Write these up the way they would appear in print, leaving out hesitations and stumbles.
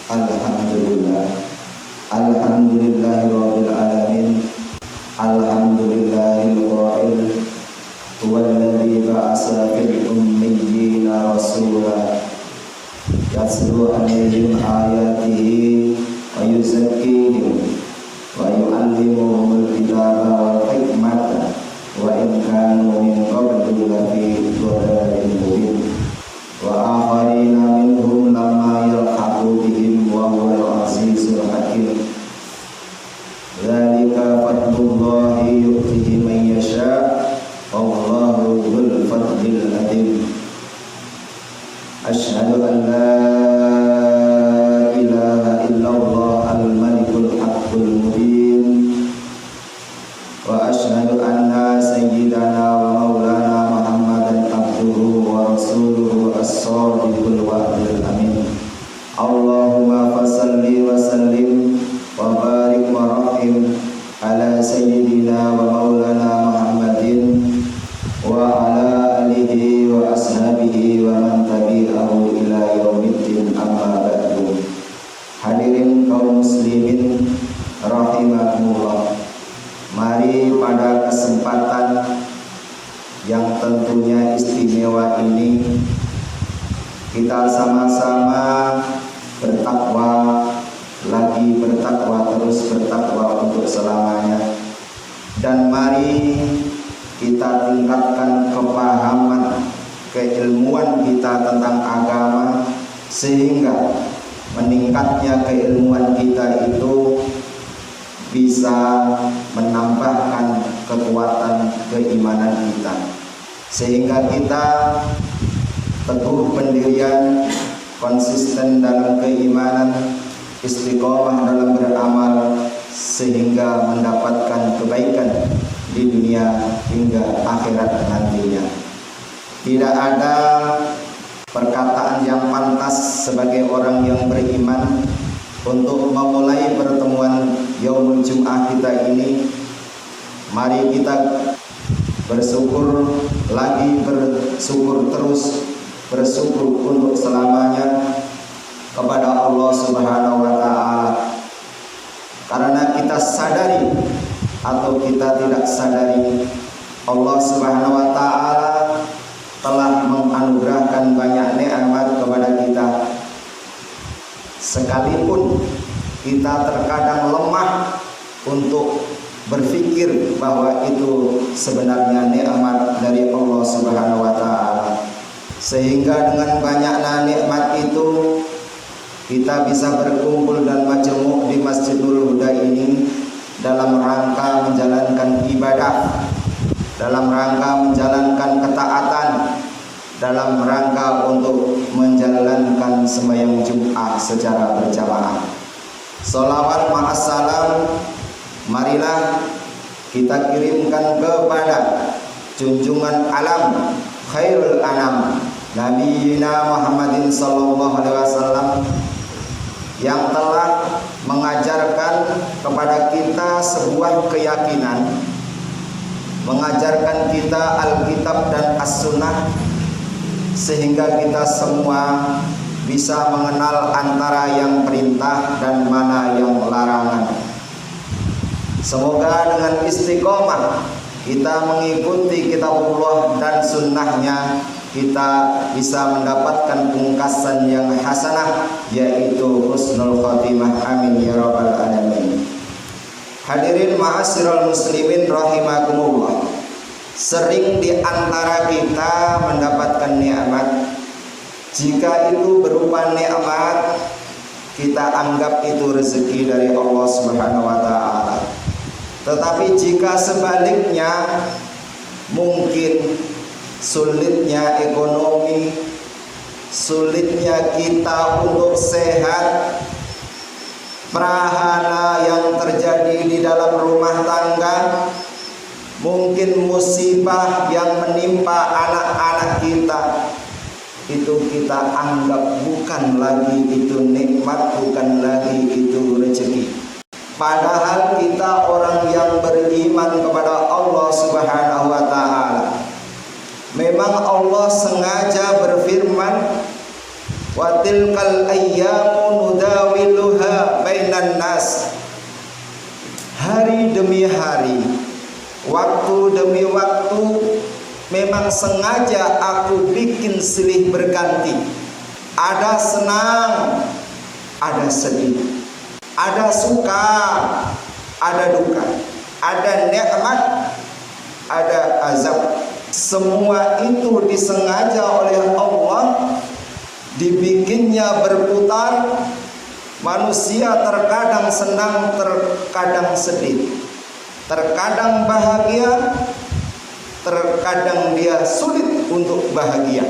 Alhamdulillah, alhamdulillahirabbil alamin, alhamdulillahil qail, huwallazi ba'atsa fil ummiyina rasula yatlu 'alaihim ayatihi wa yuzakkihim wa yu'allimuhumul kitaba wal hikmata wa in kanu min qablu lafi dhalalin mubin wa akharina minhum lamma yalhaqu bihim wa huwal azizul hakim. Dzalika fadlullahi yu'tihi man yasha' wallahu dzul fadlil adzim. Asyhadu an la ilaha illallah al-malikul haqqul mubin wa asyhadu anna sayyidana wa maulana Muhammadan abduhu wa rasuluhu as-sadiqul wa'dul amin. Allahumma fasalli wa sallim wa barik wa rahim ala sayyidina wa maulana Muhammadin wa ala alihi wa ashabihi wa man tabi'ahu ila yaumiddin, amma ba'du. Hadirin kaum muslimin rahimakumullah, mari pada kesempatan yang tentunya istimewa ini kita sama-sama bertakwa, lagi bertakwa, terus bertakwa untuk selamanya. Dan mari kita tingkatkan kepahaman, keilmuan kita tentang agama, sehingga meningkatnya keilmuan kita itu bisa menambahkan kekuatan keimanan kita, sehingga kita teguh pendirian, konsisten dalam keimanan, istiqomah dalam beramal, sehingga mendapatkan kebaikan di dunia hingga akhirat nantinya. Tidak ada perkataan yang pantas sebagai orang yang beriman untuk memulai pertemuan Yaumul Jum'ah kita ini. Mari kita bersyukur lagi, bersyukur terus, bersyukur untuk selamanya kepada Allah Subhanahu wa Ta'ala, karena kita sadari atau kita tidak sadari, Allah Subhanahu wa Ta'ala telah menganugerahkan banyak nikmat kepada kita. Sekalipun kita terkadang lemah untuk berpikir bahwa itu sebenarnya nikmat dari Allah Subhanahu wa Ta'ala, sehingga dengan banyaknya nikmat itu kita bisa berkumpul dan majemuk di Masjidul Huda ini dalam rangka menjalankan ibadah, dalam rangka menjalankan ketaatan, dalam rangka untuk menjalankan sembahyang Jumat secara berjamaah. Sholawat ma'assalam marilah kita kirimkan kepada junjungan alam, khairul anam, Nabiyina Muhammadin sallallahu alaihi wasallam, yang telah mengajarkan kepada kita sebuah keyakinan, mengajarkan kita Alkitab dan As-Sunnah, sehingga kita semua bisa mengenal antara yang perintah dan mana yang larangan. Semoga dengan istiqomah kita mengikuti kitabullah dan sunnahnya, kita bisa mendapatkan pungkasan yang hasanah, yaitu husnul khotimah. Amin ya rabbal alamin. Hadirin ma'asyiral muslimin rahimakumullah, sering di antara kita mendapatkan nikmat. Jika itu berupa nikmat, kita anggap itu rezeki dari Allah Subhanahu wa Ta'ala. Tetapi jika sebaliknya, mungkin sulitnya ekonomi, sulitnya kita untuk sehat, prahara yang terjadi di dalam rumah tangga, mungkin musibah yang menimpa anak-anak kita, itu kita anggap bukan lagi itu nikmat, bukan lagi itu rezeki. Padahal kita orang yang beriman kepada Allah Subhanahu wa Ta'ala. Memang Allah sengaja berfirman, wa tilkal ayyamu nudawiluha memang sengaja aku bikin silih berganti. Ada senang, ada sedih, ada suka, ada duka, ada nikmat, ada azab. Semua itu disengaja oleh Allah, dibikinnya berputar. Manusia terkadang senang, terkadang sedih, terkadang bahagia, terkadang dia sulit untuk bahagia.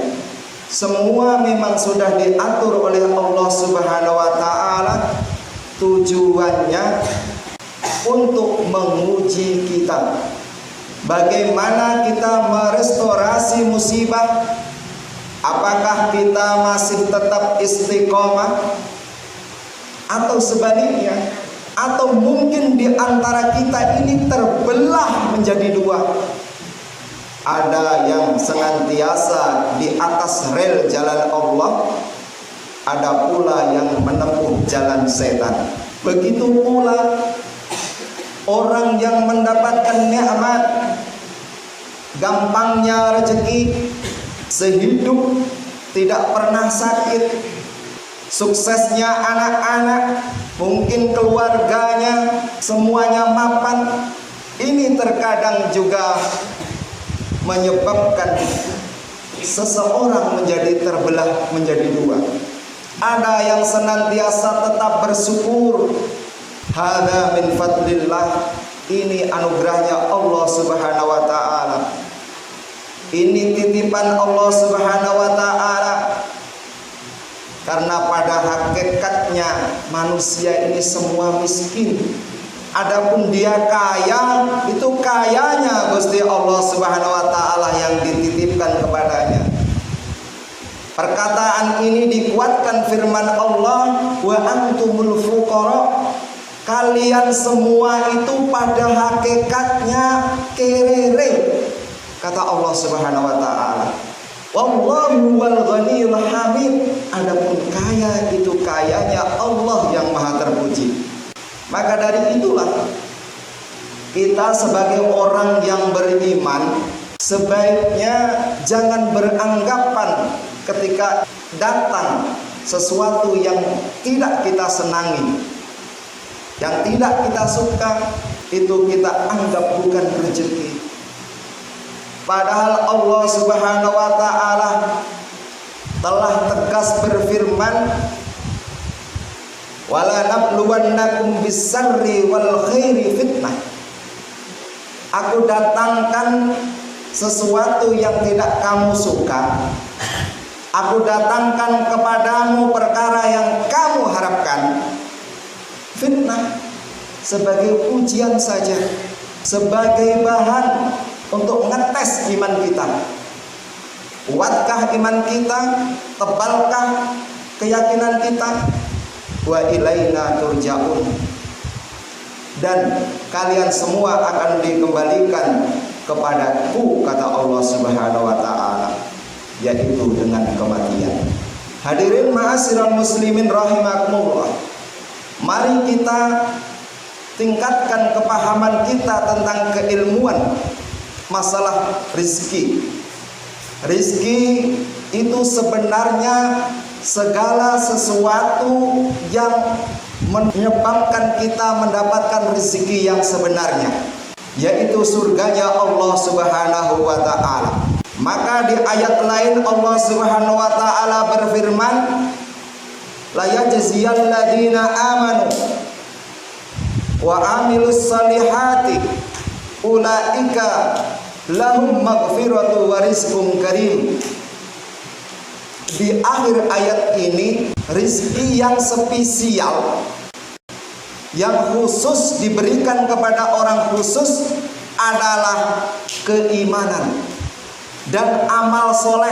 Semua memang sudah diatur oleh Allah Subhanahu wa taala, tujuannya untuk menguji kita. Bagaimana kita merestorasi musibah? Apakah kita masih tetap istiqomah atau sebaliknya? Atau mungkin di antara kita ini terbelah menjadi dua. Ada yang senantiasa di atas rel jalan Allah, ada pula yang menempuh jalan setan. Begitu pula orang yang mendapatkan nikmat, gampangnya rezeki, sehidup tidak pernah sakit, suksesnya anak-anak, mungkin keluarganya, semuanya mapan. Ini terkadang juga menyebabkan seseorang menjadi terbelah menjadi dua. Ada yang senantiasa tetap bersyukur, hada min fadlillah, ini anugerahnya Allah Subhanahu wa taala, ini titipan Allah Subhanahu wa taala. Karena pada hakikatnya manusia ini semua miskin. Adapun dia kaya, itu kayanya Gusti Allah Subhanahu wa taala yang dititipkan kepadanya. Perkataan ini dikuatkan firman Allah, wa antumul fuqara, kalian semua itu pada hakikatnya kerere, kata Allah Subhanahu wa taala. Wallahu wal ghaniyul hamid, adapun kaya itu kayanya Allah yang maha terpuji. Maka dari itulah kita sebagai orang yang beriman sebaiknya jangan beranggapan ketika datang sesuatu yang tidak kita senangi, yang tidak kita suka, itu kita anggap bukan rezeki. Padahal Allah Subhanahu wa taala telah tegas berfirman, wala nabluwannakum bisarri wal khairi fitnah. Aku datangkan sesuatu yang tidak kamu suka, aku datangkan kepadamu perkara yang kamu harapkan, fitnah, sebagai ujian saja, sebagai bahan untuk ngetes iman kita. Kuatkah iman kita? Tebalkah keyakinan kita? Wa ilaina turja'un, dan kalian semua akan dikembalikan kepadaku, kata Allah Subhanahu wa taala, yaitu dengan kematian. Hadirin ma'asyiral muslimin rahimakumullah, mari kita tingkatkan kepahaman kita tentang keilmuan masalah rizki. Rizki itu sebenarnya segala sesuatu yang menyebabkan kita mendapatkan rezeki yang sebenarnya, yaitu surganya Allah Subhanahu wa taala. Maka di ayat lain Allah Subhanahu wa taala berfirman, la yajziyal ladzina amanu wa amilus salihati ulaika lahum maghfiratu wa rizqun karim. Di akhir ayat ini, rizki yang spesial, yang khusus diberikan kepada orang khusus adalah keimanan dan amal soleh.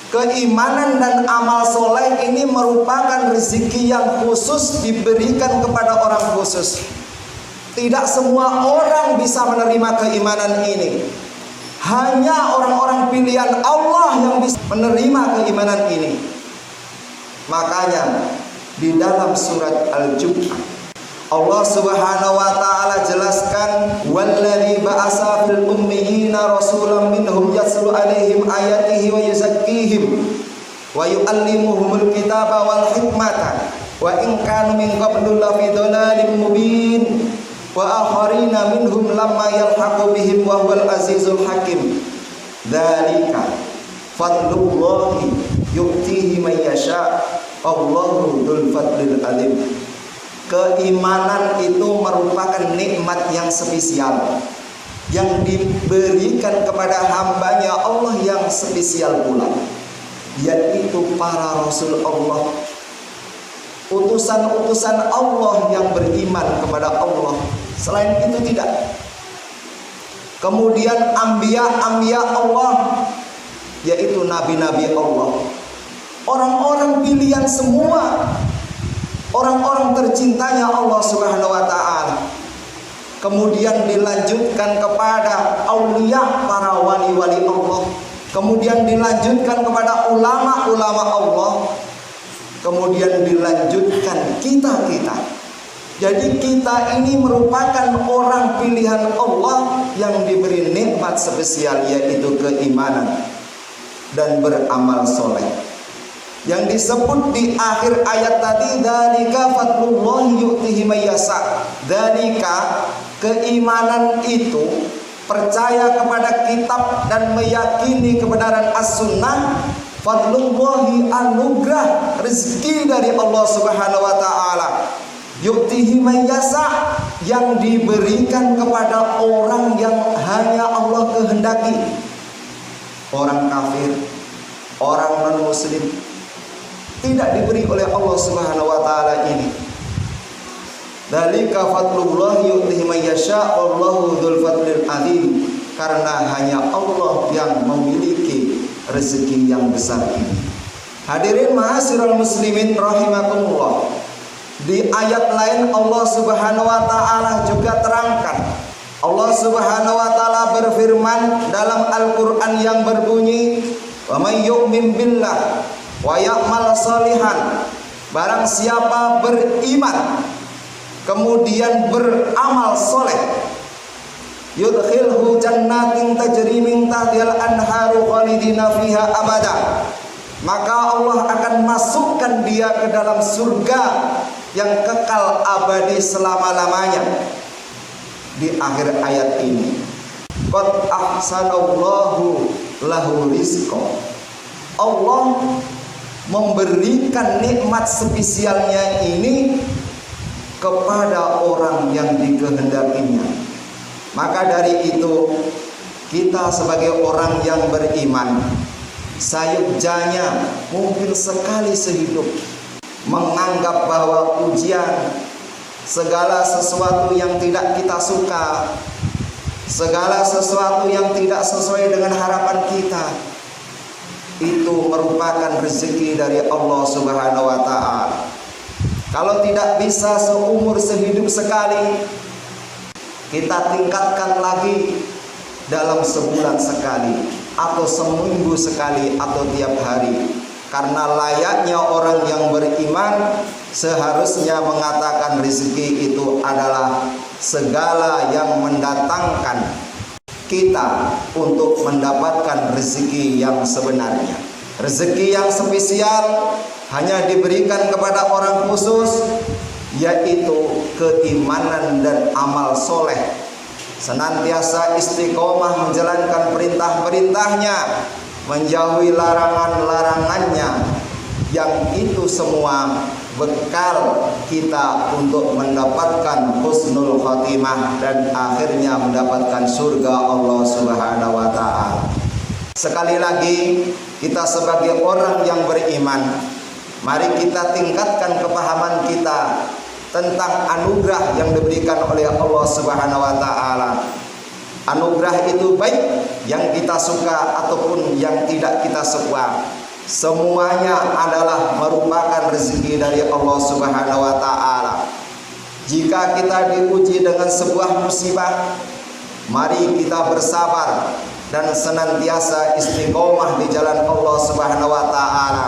Keimanan dan amal soleh ini merupakan rezeki yang khusus diberikan kepada orang khusus. Tidak semua orang bisa menerima keimanan ini. Hanya orang-orang pilihan Allah yang bisa menerima keimanan ini. Makanya di dalam surat Al-Jumu'ah Allah Subhanahu wa taala jelaskan, "Walladzi ba'asa fil ummiyina rasulan minhum yatlu 'alaihim ayatihi wa yuzakkihim wa yu'allimuhumul kitaba wal hikmata wa in kanu min qablu lafi dhalalin mubin wa akharina minhum lamma yalhaqu bihim wa huwal azizul hakim. Dzalika fadlullahi yu'tihi man yasha wallahu dzul fadlil alim." Keimanan itu merupakan nikmat yang spesial yang diberikan kepada hambanya Allah yang spesial pula, yaitu para Rasul Allah, utusan-utusan Allah yang beriman kepada Allah. Selain itu tidak. Kemudian anbiya Allah, yaitu nabi-nabi Allah, orang-orang pilihan semua, orang-orang tercintanya Allah Subhanahu wa taala. Kemudian dilanjutkan kepada aulia, para wali-wali Allah. Kemudian dilanjutkan kepada ulama-ulama Allah. Kemudian dilanjutkan kita. Jadi kita ini merupakan orang pilihan Allah yang diberi nikmat spesial, yaitu keimanan dan beramal soleh. Yang disebut di akhir ayat tadi, dzalika fadlullahi yu'tihi may yasha. Dzalika, keimanan itu, percaya kepada kitab dan meyakini kebenaran as-sunnah, fadlullahi, anugerah rezeki dari Allah Subhanahu wa taala, yu'tihi may yasha, yang diberikan kepada orang yang hanya Allah kehendaki. Orang kafir, orang non muslim tidak diberi oleh Allah Subhanahu wa taala ini. Dzalika fadlullah yu'tihi may yasha wallahu dzul fadlil azim. Karena hanya Allah yang memiliki rezeki yang besar ini. Hadirin ma'asyiral muslimin rahimakumullah. Di ayat lain Allah Subhanahu wa taala juga terangkan. Allah Subhanahu wa taala berfirman dalam Al-Qur'an yang berbunyi, "Wa may yu'min billah wa ya'mal shalihan." Barang siapa beriman kemudian beramal soleh, yudkhilhu jannatin tajri min tahtihal anharu khalidina fiha abada, maka Allah akan masukkan dia ke dalam surga yang kekal abadi selama-lamanya. Di akhir ayat ini, qad ahsanallahu lahu rizqa, Allah memberikan nikmat spesialnya ini kepada orang yang dikehendakinya. Maka dari itu, kita sebagai orang yang beriman, sayugjanya mungkin sekali sehidup menganggap bahwa ujian, segala sesuatu yang tidak kita suka, segala sesuatu yang tidak sesuai dengan harapan kita, itu merupakan rezeki dari Allah Subhanahu wa taala. Kalau tidak bisa seumur sehidup sekali, kita tingkatkan lagi dalam sebulan sekali, atau seminggu sekali, atau tiap hari. Karena layaknya orang yang beriman seharusnya mengatakan rezeki itu adalah segala yang mendatangkan kita untuk mendapatkan rezeki yang sebenarnya. Rezeki yang spesial hanya diberikan kepada orang khusus, yaitu keimanan dan amal soleh, senantiasa istiqomah menjalankan perintah-perintahnya, menjauhi larangan-larangannya, yang itu semua bekal kita untuk mendapatkan husnul khotimah dan akhirnya mendapatkan surga Allah Subhanahu wa taala. Sekali lagi, kita sebagai orang yang beriman, mari kita tingkatkan kepahaman kita tentang anugerah yang diberikan oleh Allah Subhanahu wa taala. Anugerah itu baik yang kita suka ataupun yang tidak kita suka, semuanya adalah merupakan rezeki dari Allah Subhanahu wa taala. Jika kita diuji dengan sebuah musibah, mari kita bersabar dan senantiasa istiqomah di jalan Allah Subhanahu wa taala.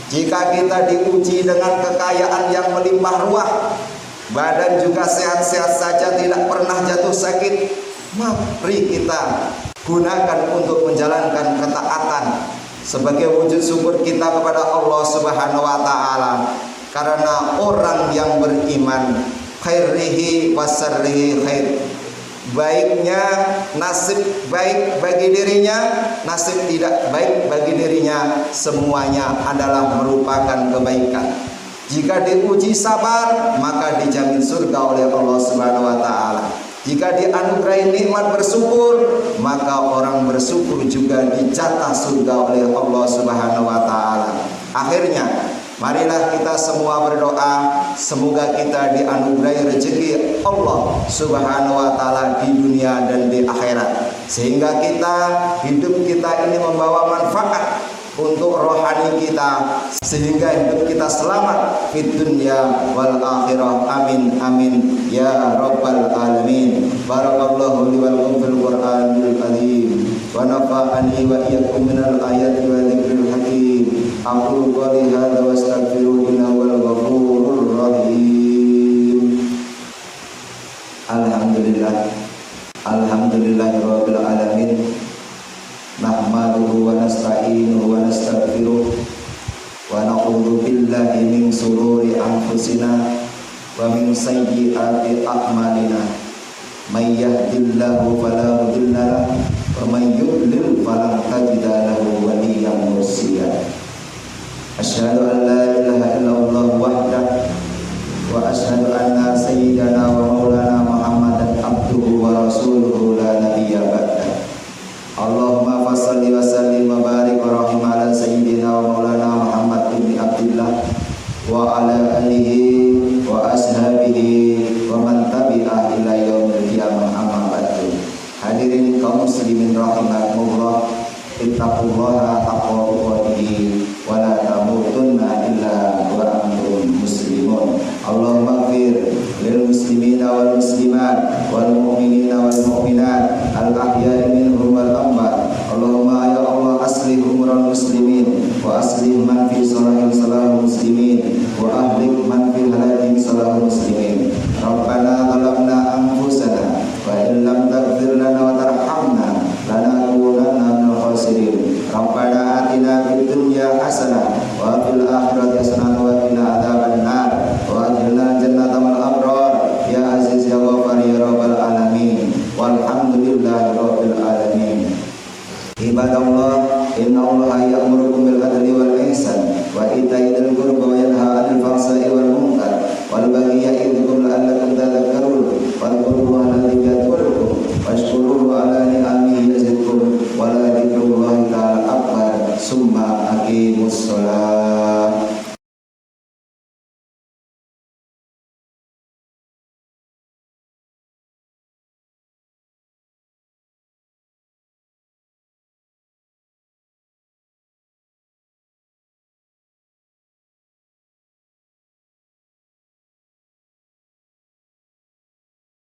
Jika kita diuji dengan kekayaan yang melimpah ruah, badan juga sehat-sehat saja, tidak pernah jatuh sakit. Mari kita gunakan untuk menjalankan ketaatan sebagai wujud syukur kita kepada Allah Subhanahu wa taala. Karena orang yang beriman, khairihi wasarrihi khair, baiknya nasib baik bagi dirinya, nasib tidak baik bagi dirinya, semuanya adalah merupakan kebaikan. Jika diuji sabar, maka dijamin surga oleh Allah Subhanahu wa taala. Jika dianugerahi nikmat bersyukur, maka orang bersyukur juga dijatah surga oleh Allah Subhanahu wa taala. Akhirnya, marilah kita semua berdoa semoga kita dianugerahi rezeki Allah Subhanahu wa taala di dunia dan di akhirat, sehingga hidup kita ini membawa manfaat untuk rohani kita, sehingga hidup kita selamat di dunia wal akhirah. Amin amin ya rabbal alamin. Barakallahu li wa lakum fil Qur'anil azim wa nafa'ani wa iyyakum minal ayati wa dzikril hakim. Aqulu qouli hadza wa astaghfiru innahu wal ghafurur rahim. Alhamdulillah, alhamdulillahirabbil alamin. Nahmaduhu wa nasta'inuhu wa nastaghfiruh wa na'udzu billahi min shururi anfusina wa min sayyiati a'malina. May yahdihillahu fala mudilla lahu wa may yudlil fala tajida lahu waliyyan mursyida. Asyhadu an la ilaha illallah wahdahu wa asyhadu anna sayyidana wa maulana Muhammadan abduhu wa rasuluhu la nabiyya ba'da. Allahumma fassalli wa sallim wa barik wa rahim ala sayyidina wa maulana Muhammad ibn Abdillah wa ala alihi wa ashabihi wa man tabi'ah ila yaumil qiyamah, amma ba'du. Hadirin kaum muslimin rahimakumullah, ittaqullaha haqqa tuqatih wa la tamutunna illa wa antum muslimun. Allahumma ighfir lil muslimina wal muslimat wal mu'minin